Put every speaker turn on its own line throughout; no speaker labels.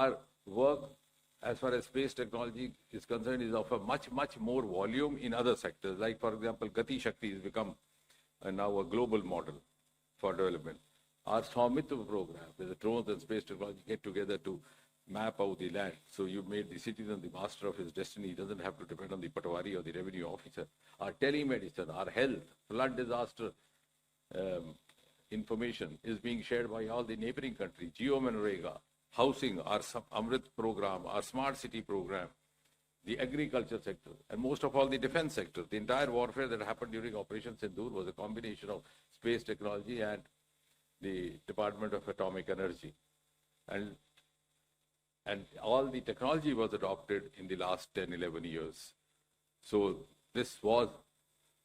our work as far as space technology is concerned is of a much more volume in other sectors. Like, for example, Gati Shakti has become now a global model for development. Our Swamitra program, where the drones and space technology get together to map out the land. So you made the citizen the master of his destiny. He doesn't have to depend on the patwari or the revenue officer. Our telemedicine, our health, flood disaster information is being shared by all the neighboring countries. Geo-Manrega, housing, our Amrit program, our smart city program, the agriculture sector, and most of all the defense sector. The entire warfare that happened during Operation Sindoor was a combination of space technology and the Department of Atomic Energy. And all the technology was adopted in the last 10, 11 years. So this was,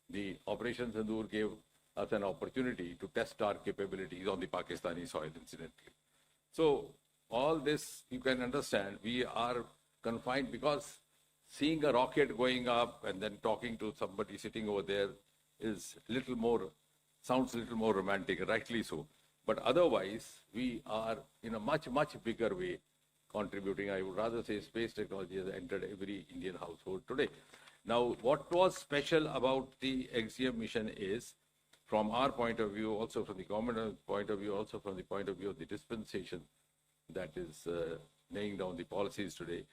the Operation Sindoor gave us an opportunity to test our capabilities on the Pakistani soil, incidentally. So all this, you can understand, we are confined because seeing a rocket going up and then talking to somebody sitting over there is little more, sounds a little more romantic, rightly so. But otherwise, we are in a much bigger way contributing. I would rather say space technology has entered every Indian household today. Now, what was special about the Axiom mission is, from our point of view, also from the government point of view, also from the point of view of the dispensation that is laying down the policies today,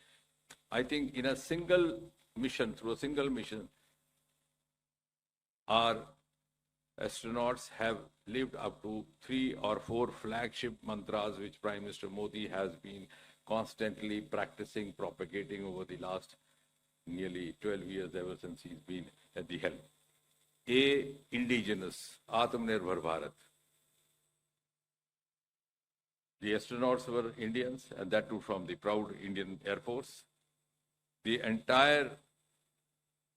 I think in a single mission, through a single mission, our astronauts have lived up to 3 or 4 flagship mantras which Prime Minister Modi has been constantly practicing, propagating over the last nearly 12 years, ever since he's been at the helm. A, indigenous, Atmanirbhar Bharat. The astronauts were Indians, and that too from the proud Indian Air Force. The entire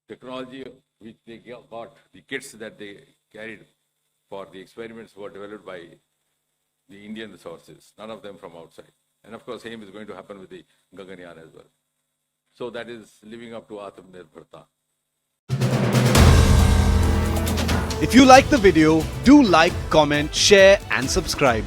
technology which they got, the kits that they carried for the experiments were developed by the Indian resources, none of them from outside. And of course, same is going to happen with the Gaganyaan as well. So that is living up to Atmanirbharta.
If you like the video, do like, comment, share and subscribe.